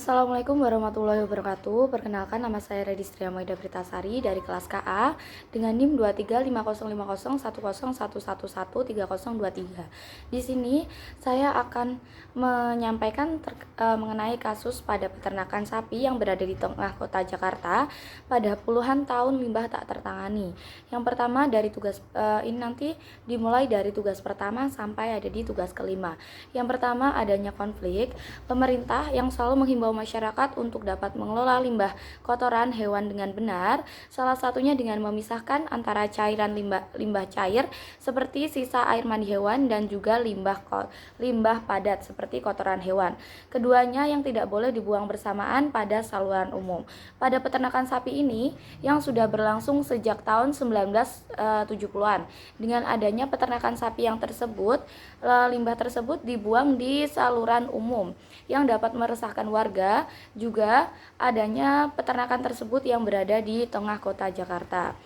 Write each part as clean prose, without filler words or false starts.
Assalamualaikum warahmatullahi wabarakatuh. Perkenalkan, nama saya Redistria Maida Pritasari dari kelas KA dengan NIM 2350501011113023. Di sini saya akan menyampaikan mengenai kasus pada peternakan sapi yang berada di tengah kota Jakarta pada puluhan tahun limbah tak tertangani. Yang pertama dari tugas ini nanti dimulai dari tugas pertama sampai ada di tugas kelima. Yang pertama, adanya konflik pemerintah yang selalu menghimbau masyarakat untuk dapat mengelola limbah kotoran hewan dengan benar, salah satunya dengan memisahkan antara cairan limbah cair seperti sisa air mandi hewan dan juga limbah padat seperti kotoran hewan. Keduanya yang tidak boleh dibuang bersamaan pada saluran umum. Pada peternakan sapi ini yang sudah berlangsung sejak tahun 1970-an, dengan adanya peternakan sapi yang tersebut, limbah tersebut dibuang di saluran umum yang dapat meresahkan warga. Juga adanya peternakan tersebut yang berada di tengah kota Jakarta.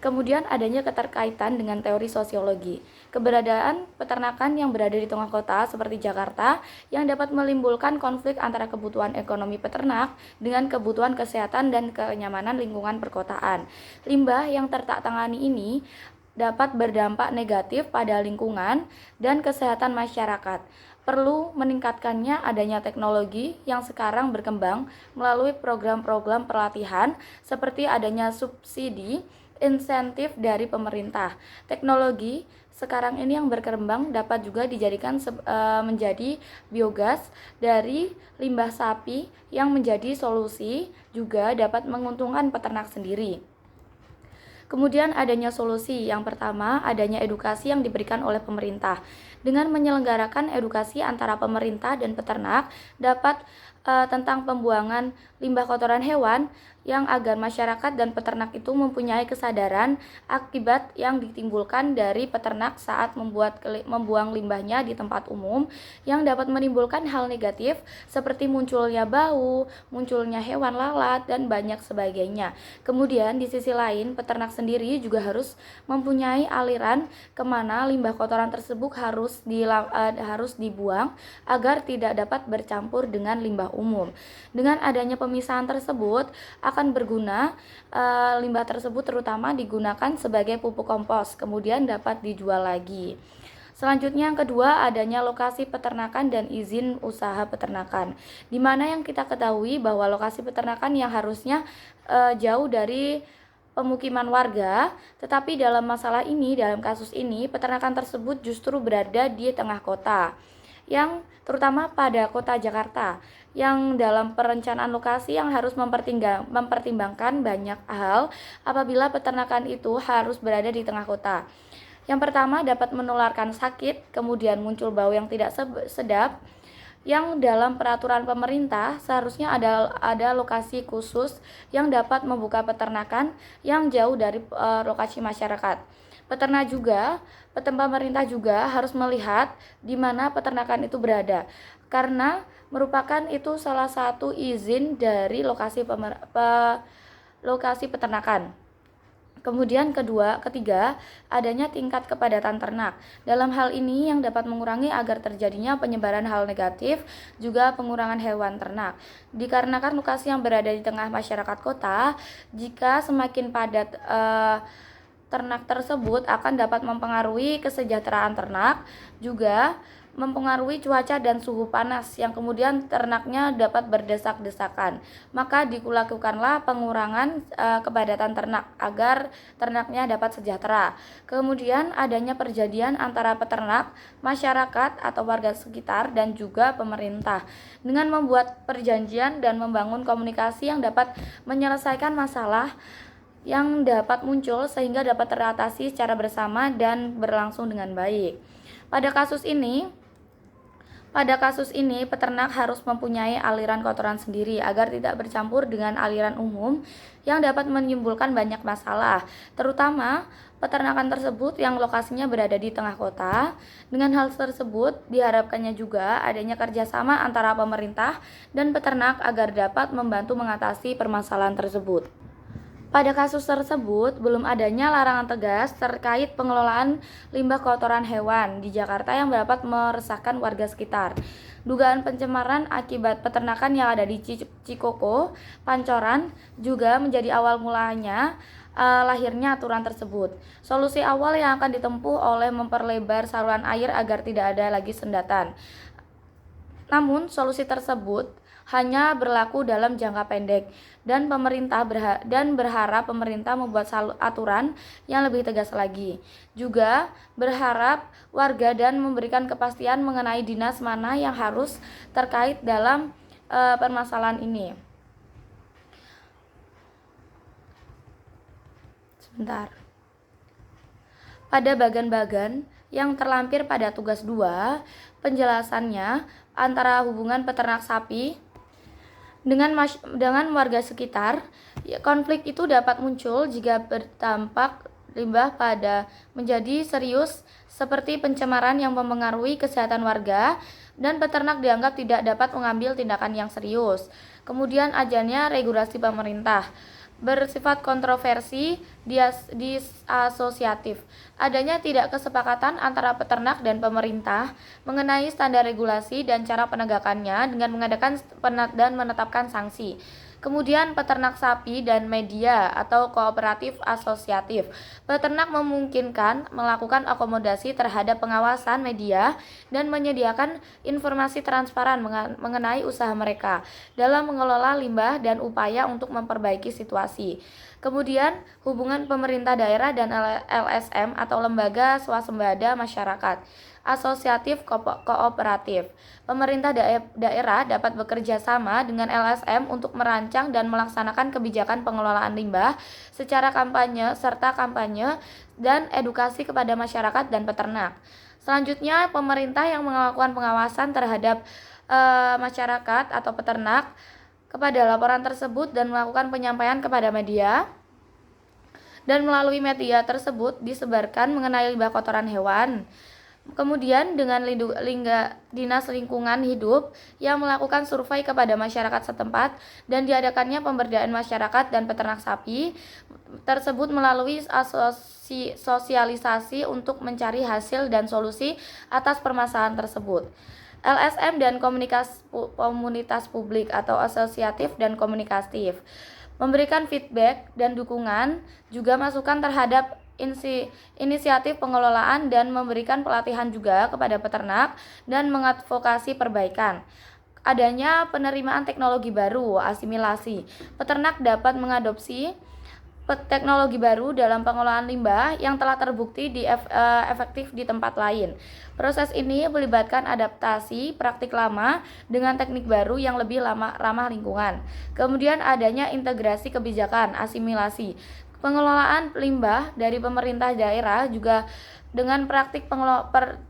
Kemudian adanya keterkaitan dengan teori sosiologi. Keberadaan peternakan yang berada di tengah kota seperti Jakarta yang dapat menimbulkan konflik antara kebutuhan ekonomi peternak dengan kebutuhan kesehatan dan kenyamanan lingkungan perkotaan. Limbah yang tertangani ini dapat berdampak negatif pada lingkungan dan kesehatan masyarakat. Perlu meningkatkannya adanya teknologi yang sekarang berkembang melalui program-program pelatihan seperti adanya subsidi insentif dari pemerintah. Teknologi sekarang ini yang berkembang dapat juga dijadikan menjadi biogas dari limbah sapi yang menjadi solusi juga dapat menguntungkan peternak sendiri. Kemudian adanya solusi. Yang pertama, adanya edukasi yang diberikan oleh pemerintah. Dengan menyelenggarakan edukasi antara pemerintah dan peternak dapat tentang pembuangan limbah kotoran hewan yang agar masyarakat dan peternak itu mempunyai kesadaran akibat yang ditimbulkan dari peternak saat membuang limbahnya di tempat umum yang dapat menimbulkan hal negatif seperti munculnya bau, munculnya hewan lalat, dan banyak sebagainya. Kemudian di sisi lain, peternak sendiri juga harus mempunyai aliran kemana limbah kotoran tersebut harus dibuang agar tidak dapat bercampur dengan limbah umum. Dengan adanya pemisahan tersebut akan berguna, limbah tersebut terutama digunakan sebagai pupuk kompos, kemudian dapat dijual lagi. Selanjutnya yang kedua, adanya lokasi peternakan dan izin usaha peternakan, di mana yang kita ketahui bahwa lokasi peternakan yang harusnya jauh dari pemukiman warga, tetapi dalam kasus ini peternakan tersebut justru berada di tengah kota, yang terutama pada kota Jakarta, yang dalam perencanaan lokasi yang harus mempertimbangkan banyak hal apabila peternakan itu harus berada di tengah kota. Yang pertama, dapat menularkan sakit, kemudian muncul bau yang tidak sedap, yang dalam peraturan pemerintah seharusnya ada lokasi khusus yang dapat membuka peternakan yang jauh dari lokasi masyarakat. Pemerintah juga harus melihat di mana peternakan itu berada, karena merupakan itu salah satu izin dari lokasi peternakan. Kemudian ketiga, adanya tingkat kepadatan ternak. Dalam hal ini yang dapat mengurangi agar terjadinya penyebaran hal negatif, juga pengurangan hewan ternak. Dikarenakan lokasi yang berada di tengah masyarakat kota, jika semakin padat ternak tersebut akan dapat mempengaruhi kesejahteraan ternak, juga mempengaruhi cuaca dan suhu panas yang kemudian ternaknya dapat berdesak-desakan. Maka dilakukanlah pengurangan kepadatan ternak agar ternaknya dapat sejahtera. Kemudian adanya perjanjian antara peternak, masyarakat atau warga sekitar dan juga pemerintah. Dengan membuat perjanjian dan membangun komunikasi yang dapat menyelesaikan masalah yang dapat muncul sehingga dapat teratasi secara bersama dan berlangsung dengan baik. Pada kasus ini, peternak harus mempunyai aliran kotoran sendiri agar tidak bercampur dengan aliran umum yang dapat menimbulkan banyak masalah, terutama peternakan tersebut yang lokasinya berada di tengah kota. Dengan hal tersebut, diharapkannya juga adanya kerjasama antara pemerintah dan peternak agar dapat membantu mengatasi permasalahan tersebut. Pada kasus tersebut, belum adanya larangan tegas terkait pengelolaan limbah kotoran hewan di Jakarta yang dapat meresahkan warga sekitar. Dugaan pencemaran akibat peternakan yang ada di Cikoko, Pancoran juga menjadi awal mulanya lahirnya aturan tersebut. Solusi awal yang akan ditempuh oleh memperlebar saluran air agar tidak ada lagi sendatan. Namun, solusi tersebut hanya berlaku dalam jangka pendek dan berharap pemerintah membuat aturan yang lebih tegas lagi. Juga berharap warga dan memberikan kepastian mengenai dinas mana yang harus terkait dalam permasalahan ini. Sebentar. Pada bagan-bagan yang terlampir pada tugas 2, penjelasannya antara hubungan peternak sapi dengan warga sekitar. Konflik itu dapat muncul jika berdampak limbah pada menjadi serius seperti pencemaran yang mempengaruhi kesehatan warga dan peternak dianggap tidak dapat mengambil tindakan yang serius. Kemudian adanya regulasi pemerintah bersifat kontroversi disasosiatif. Adanya tidak kesepakatan antara peternak dan pemerintah mengenai standar regulasi dan cara penegakannya dengan mengadakan dan menetapkan sanksi. Kemudian peternak sapi dan media atau kooperatif asosiatif. Peternak memungkinkan melakukan akomodasi terhadap pengawasan media dan menyediakan informasi transparan mengenai usaha mereka dalam mengelola limbah dan upaya untuk memperbaiki situasi. Kemudian hubungan pemerintah daerah dan LSM atau lembaga swasembada masyarakat. Asosiatif kooperatif. Pemerintah daerah dapat bekerja sama dengan LSM untuk merancang dan melaksanakan kebijakan pengelolaan limbah secara kampanye dan edukasi kepada masyarakat dan peternak. Selanjutnya, pemerintah yang melakukan pengawasan terhadap masyarakat atau peternak kepada laporan tersebut dan melakukan penyampaian kepada media. Dan melalui media tersebut disebarkan mengenai limbah kotoran hewan. Kemudian dengan Dinas Lingkungan Hidup yang melakukan survei kepada masyarakat setempat dan diadakannya pemberdayaan masyarakat dan peternak sapi tersebut melalui sosialisasi untuk mencari hasil dan solusi atas permasalahan tersebut. LSM dan komunitas publik atau asosiatif dan komunikatif memberikan feedback dan dukungan juga masukan terhadap inisiatif pengelolaan dan memberikan pelatihan juga kepada peternak dan mengadvokasi perbaikan. Adanya penerimaan teknologi baru, asimilasi. Peternak dapat mengadopsi teknologi baru dalam pengelolaan limbah yang telah terbukti efektif di tempat lain. Proses ini melibatkan adaptasi praktik lama dengan teknik baru yang lebih ramah lingkungan. Kemudian adanya integrasi kebijakan, asimilasi. Pengelolaan limbah dari pemerintah daerah juga dengan praktik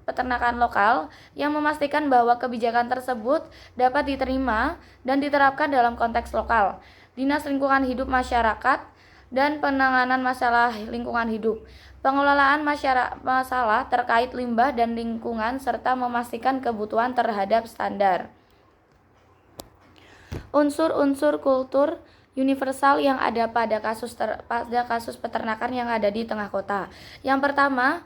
peternakan lokal yang memastikan bahwa kebijakan tersebut dapat diterima dan diterapkan dalam konteks lokal. Dinas Lingkungan Hidup Masyarakat dan penanganan masalah lingkungan hidup. Pengelolaan masalah terkait limbah dan lingkungan serta memastikan kebutuhan terhadap standar. Unsur-unsur kultur universal yang ada pada kasus peternakan yang ada di tengah kota. Yang pertama,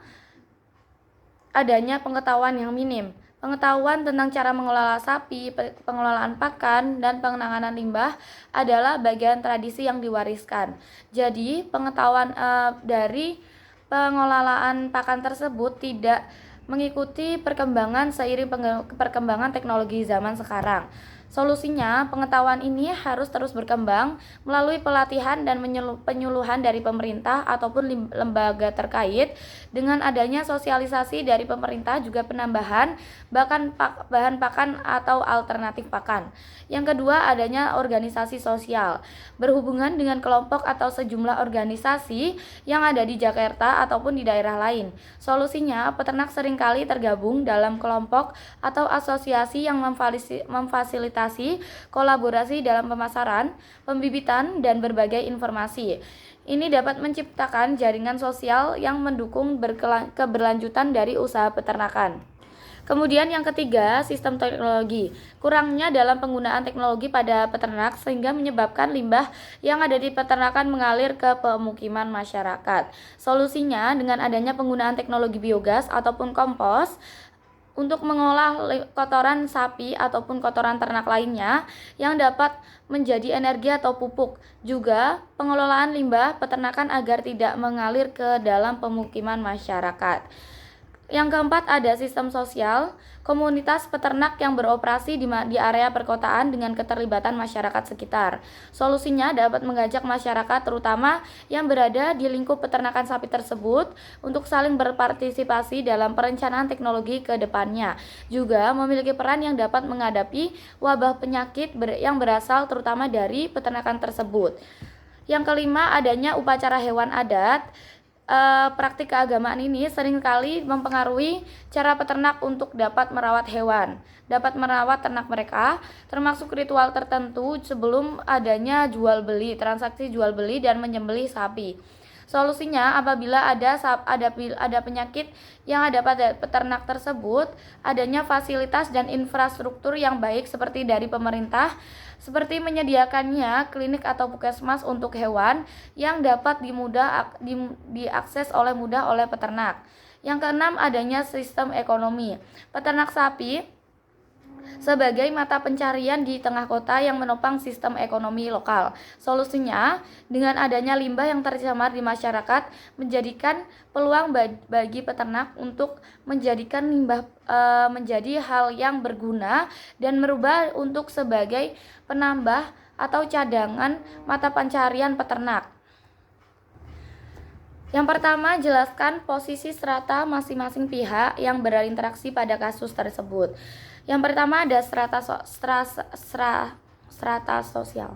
adanya pengetahuan yang minim. Pengetahuan tentang cara mengelola sapi, pengelolaan pakan, dan penanganan limbah adalah bagian tradisi yang diwariskan. Jadi, pengetahuan dari pengelolaan pakan tersebut tidak mengikuti perkembangan seiring perkembangan teknologi zaman sekarang. Solusinya, pengetahuan ini harus terus berkembang melalui pelatihan dan penyuluhan dari pemerintah ataupun lembaga terkait. Dengan adanya sosialisasi dari pemerintah juga penambahan bahan pakan atau alternatif pakan. Yang kedua, adanya organisasi sosial berhubungan dengan kelompok atau sejumlah organisasi yang ada di Jakarta ataupun di daerah lain. Solusinya, peternak seringkali tergabung dalam kelompok atau asosiasi yang memfasilitasi kolaborasi dalam pemasaran, pembibitan, dan berbagai informasi. Ini dapat menciptakan jaringan sosial yang mendukung keberlanjutan dari usaha peternakan. Kemudian yang ketiga, sistem teknologi. Kurangnya dalam penggunaan teknologi pada peternak sehingga menyebabkan limbah yang ada di peternakan mengalir ke pemukiman masyarakat. Solusinya dengan adanya penggunaan teknologi biogas ataupun kompos untuk mengolah kotoran sapi ataupun kotoran ternak lainnya yang dapat menjadi energi atau pupuk. Juga pengelolaan limbah peternakan agar tidak mengalir ke dalam pemukiman masyarakat. Yang keempat ada sistem sosial, komunitas peternak yang beroperasi di area perkotaan dengan keterlibatan masyarakat sekitar. Solusinya dapat mengajak masyarakat terutama yang berada di lingkup peternakan sapi tersebut untuk saling berpartisipasi dalam perencanaan teknologi ke depannya. Juga memiliki peran yang dapat menghadapi wabah penyakit yang berasal terutama dari peternakan tersebut. Yang kelima adanya upacara hewan adat. Praktik keagamaan ini seringkali mempengaruhi cara peternak untuk dapat merawat hewan, dapat merawat ternak mereka, termasuk ritual tertentu sebelum adanya jual beli, transaksi jual beli dan menyembelih sapi. Solusinya apabila ada penyakit yang ada pada peternak tersebut, adanya fasilitas dan infrastruktur yang baik seperti dari pemerintah, seperti menyediakannya klinik atau puskesmas untuk hewan yang dapat diakses mudah oleh peternak. Yang keenam adanya sistem ekonomi. Peternak sapi sebagai mata pencarian di tengah kota yang menopang sistem ekonomi lokal. Solusinya dengan adanya limbah yang tercemar di masyarakat menjadikan peluang bagi peternak untuk menjadikan limbah menjadi hal yang berguna dan merubah untuk sebagai penambah atau cadangan mata pencarian peternak. Yang pertama, jelaskan posisi strata masing-masing pihak yang berinteraksi pada kasus tersebut. Yang pertama ada strata sosial.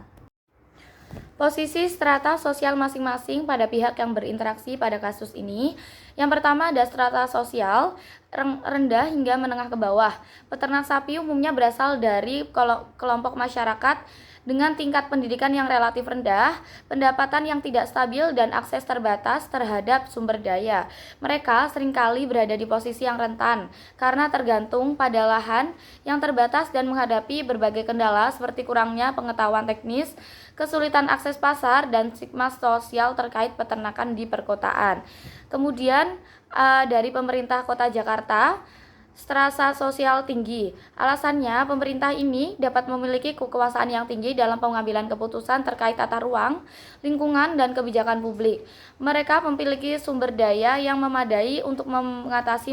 Posisi strata sosial masing-masing pada pihak yang berinteraksi pada kasus ini. Yang pertama ada strata sosial rendah hingga menengah ke bawah. Peternak sapi umumnya berasal dari kelompok masyarakat dengan tingkat pendidikan yang relatif rendah, pendapatan yang tidak stabil, dan akses terbatas terhadap sumber daya. Mereka seringkali berada di posisi yang rentan karena tergantung pada lahan yang terbatas dan menghadapi berbagai kendala seperti kurangnya pengetahuan teknis, kesulitan akses pasar, dan stigma sosial terkait peternakan di perkotaan. Kemudian dari pemerintah Kota Jakarta, strata sosial tinggi. Alasannya, pemerintah ini dapat memiliki kekuasaan yang tinggi dalam pengambilan keputusan terkait tata ruang, lingkungan, dan kebijakan publik. Mereka memiliki sumber daya yang memadai untuk mengatasi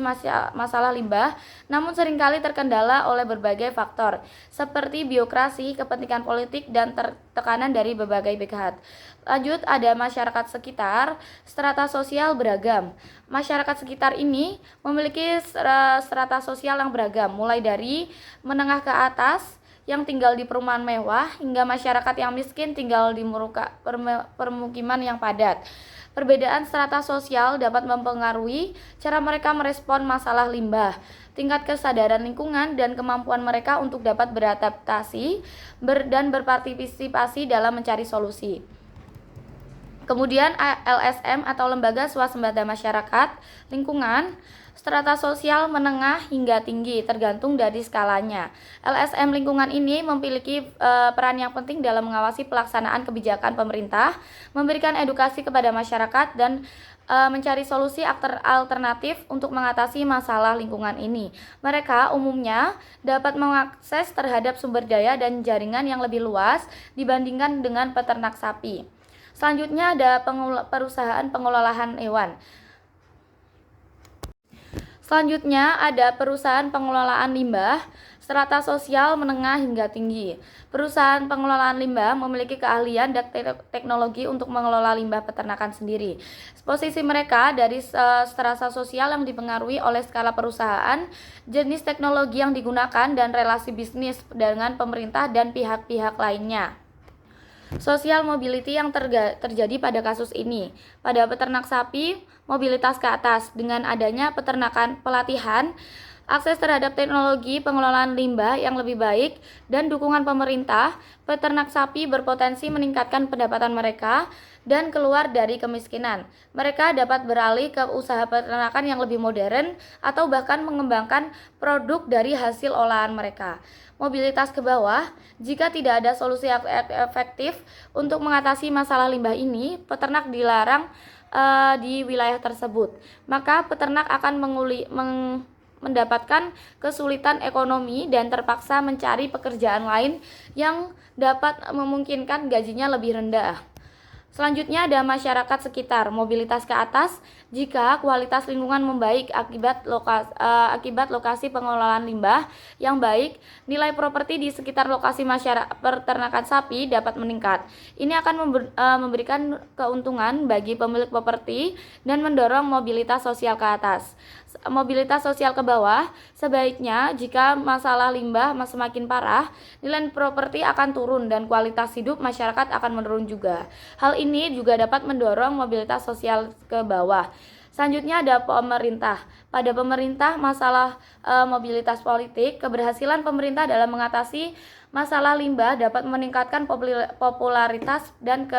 masalah limbah, namun seringkali terkendala oleh berbagai faktor, seperti birokrasi, kepentingan politik, dan tekanan dari berbagai pihak. Lanjut, ada masyarakat sekitar, strata sosial beragam. Masyarakat sekitar ini memiliki strata sosial yang beragam, mulai dari menengah ke atas yang tinggal di perumahan mewah hingga masyarakat yang miskin tinggal di permukiman yang padat. Perbedaan strata sosial dapat mempengaruhi cara mereka merespon masalah limbah, tingkat kesadaran lingkungan, dan kemampuan mereka untuk dapat beradaptasi dan berpartisipasi dalam mencari solusi. Kemudian LSM atau Lembaga Swasembada Masyarakat Lingkungan, strata sosial menengah hingga tinggi tergantung dari skalanya. LSM lingkungan ini memiliki peran yang penting dalam mengawasi pelaksanaan kebijakan pemerintah, memberikan edukasi kepada masyarakat, dan mencari solusi alternatif untuk mengatasi masalah lingkungan ini. Mereka umumnya dapat mengakses terhadap sumber daya dan jaringan yang lebih luas dibandingkan dengan peternak sapi. Selanjutnya ada perusahaan pengelolaan hewan. Selanjutnya ada perusahaan pengelolaan limbah, strata sosial menengah hingga tinggi. Perusahaan pengelolaan limbah memiliki keahlian dan teknologi untuk mengelola limbah peternakan sendiri. Posisi mereka dari strata sosial yang dipengaruhi oleh skala perusahaan, jenis teknologi yang digunakan, dan relasi bisnis dengan pemerintah dan pihak-pihak lainnya. Social mobility yang terjadi pada kasus ini. Pada peternak sapi, mobilitas ke atas dengan adanya pelatihan, akses terhadap teknologi pengelolaan limbah yang lebih baik, dan dukungan pemerintah, peternak sapi berpotensi meningkatkan pendapatan mereka dan keluar dari kemiskinan. Mereka dapat beralih ke usaha peternakan yang lebih modern atau bahkan mengembangkan produk dari hasil olahan mereka. Mobilitas ke bawah, jika tidak ada solusi efektif untuk mengatasi masalah limbah ini, peternak dilarang di wilayah tersebut. Maka peternak akan mendapatkan kesulitan ekonomi dan terpaksa mencari pekerjaan lain yang dapat memungkinkan gajinya lebih rendah. Selanjutnya ada masyarakat sekitar, mobilitas ke atas jika kualitas lingkungan membaik akibat lokasi pengelolaan limbah yang baik, nilai properti di sekitar lokasi masyarakat peternakan sapi dapat meningkat. Ini akan memberikan keuntungan bagi pemilik properti dan mendorong mobilitas sosial ke atas. Mobilitas sosial ke bawah, sebaiknya jika masalah limbah semakin parah, nilai properti akan turun dan kualitas hidup masyarakat akan menurun juga. Hal ini juga dapat mendorong mobilitas sosial ke bawah. Selanjutnya ada pemerintah. Pada pemerintah, masalah mobilitas politik, keberhasilan pemerintah dalam mengatasi masalah limbah dapat meningkatkan popularitas dan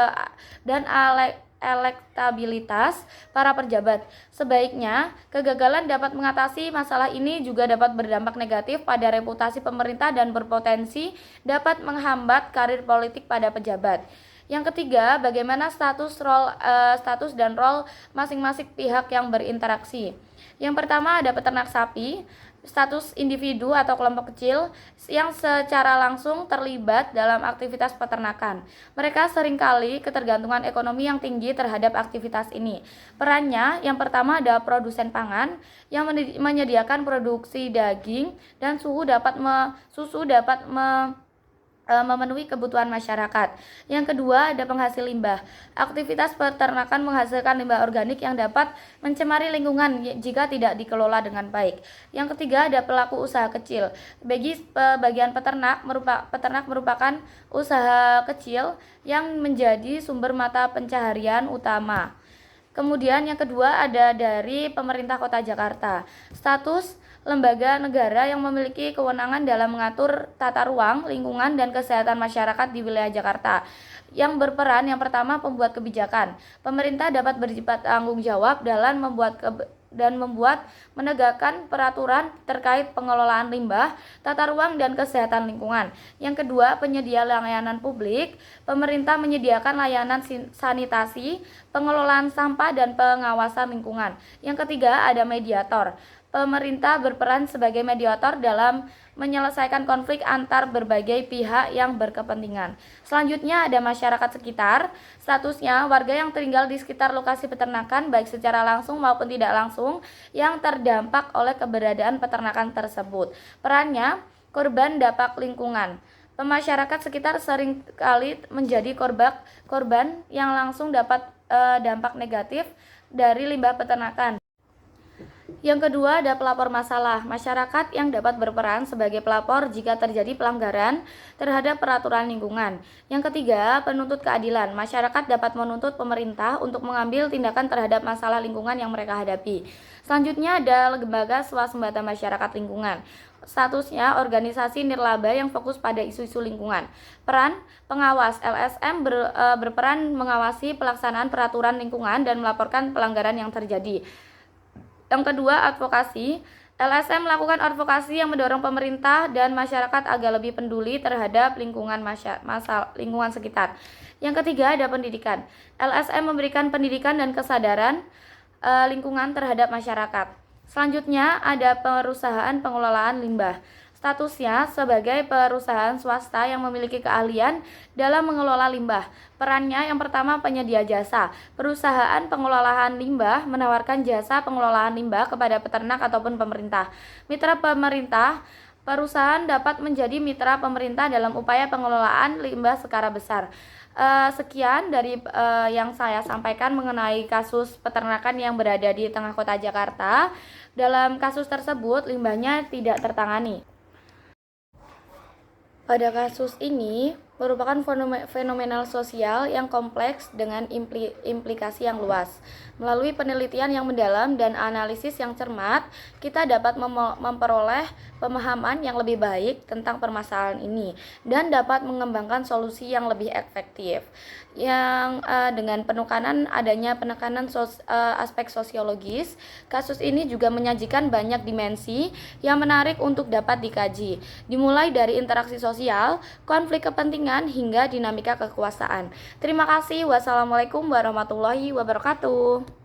elektabilitas para pejabat. Sebaiknya, kegagalan dapat mengatasi masalah ini juga dapat berdampak negatif pada reputasi pemerintah dan berpotensi dapat menghambat karir politik pada pejabat. Yang ketiga, bagaimana status dan role masing-masing pihak yang berinteraksi. Yang pertama ada peternak sapi, status individu atau kelompok kecil yang secara langsung terlibat dalam aktivitas peternakan. Mereka seringkali ketergantungan ekonomi yang tinggi terhadap aktivitas ini. Perannya yang pertama ada produsen pangan yang menyediakan produksi daging dan susu dapat memenuhi kebutuhan masyarakat. Yang kedua ada penghasil limbah. Aktivitas peternakan menghasilkan limbah organik yang dapat mencemari lingkungan jika tidak dikelola dengan baik. Yang ketiga ada pelaku usaha kecil. Bagi bagian peternak merupakan usaha kecil yang menjadi sumber mata pencaharian utama. Kemudian yang kedua ada dari pemerintah Kota Jakarta. Status lembaga negara yang memiliki kewenangan dalam mengatur tata ruang, lingkungan, dan kesehatan masyarakat di wilayah Jakarta. Yang berperan yang pertama pembuat kebijakan. Pemerintah dapat bertanggung jawab dalam menegakkan peraturan terkait pengelolaan limbah, tata ruang, dan kesehatan lingkungan. Yang kedua, penyedia layanan publik. Pemerintah menyediakan layanan sanitasi, pengelolaan sampah, dan pengawasan lingkungan. Yang ketiga, ada mediator. Pemerintah berperan sebagai mediator dalam menyelesaikan konflik antar berbagai pihak yang berkepentingan. Selanjutnya ada masyarakat sekitar. Statusnya warga yang tinggal di sekitar lokasi peternakan baik secara langsung maupun tidak langsung yang terdampak oleh keberadaan peternakan tersebut. Perannya korban dampak lingkungan. Masyarakat sekitar seringkali menjadi korban yang langsung dapat dampak negatif dari limbah peternakan. Yang kedua ada pelapor masalah. Masyarakat yang dapat berperan sebagai pelapor jika terjadi pelanggaran terhadap peraturan lingkungan. Yang ketiga, penuntut keadilan. Masyarakat dapat menuntut pemerintah untuk mengambil tindakan terhadap masalah lingkungan yang mereka hadapi. Selanjutnya ada lembaga swasembada masyarakat lingkungan. Statusnya organisasi nirlaba yang fokus pada isu-isu lingkungan. Peran pengawas. LSM berperan mengawasi pelaksanaan peraturan lingkungan dan melaporkan pelanggaran yang terjadi. Yang kedua, advokasi. LSM melakukan advokasi yang mendorong pemerintah dan masyarakat agar lebih peduli terhadap lingkungan sekitar. Yang ketiga, ada pendidikan. LSM memberikan pendidikan dan kesadaran lingkungan terhadap masyarakat. Selanjutnya, ada perusahaan pengelolaan limbah. Statusnya sebagai perusahaan swasta yang memiliki keahlian dalam mengelola limbah. Perannya yang pertama penyedia jasa. Perusahaan pengelolaan limbah menawarkan jasa pengelolaan limbah kepada peternak ataupun pemerintah. Mitra pemerintah. Perusahaan dapat menjadi mitra pemerintah dalam upaya pengelolaan limbah skala besar. Sekian dari yang saya sampaikan mengenai kasus peternakan yang berada di tengah kota Jakarta. Dalam kasus tersebut limbahnya tidak tertangani. Pada kasus ini, merupakan fenomena sosial yang kompleks dengan implikasi yang luas. Melalui penelitian yang mendalam dan analisis yang cermat, kita dapat memperoleh pemahaman yang lebih baik tentang permasalahan ini dan dapat mengembangkan solusi yang lebih efektif. Yang dengan penekanan aspek sosiologis, kasus ini juga menyajikan banyak dimensi yang menarik untuk dapat dikaji, dimulai dari interaksi sosial, konflik kepentingan, hingga dinamika kekuasaan. Terima kasih. Wassalamualaikum warahmatullahi wabarakatuh.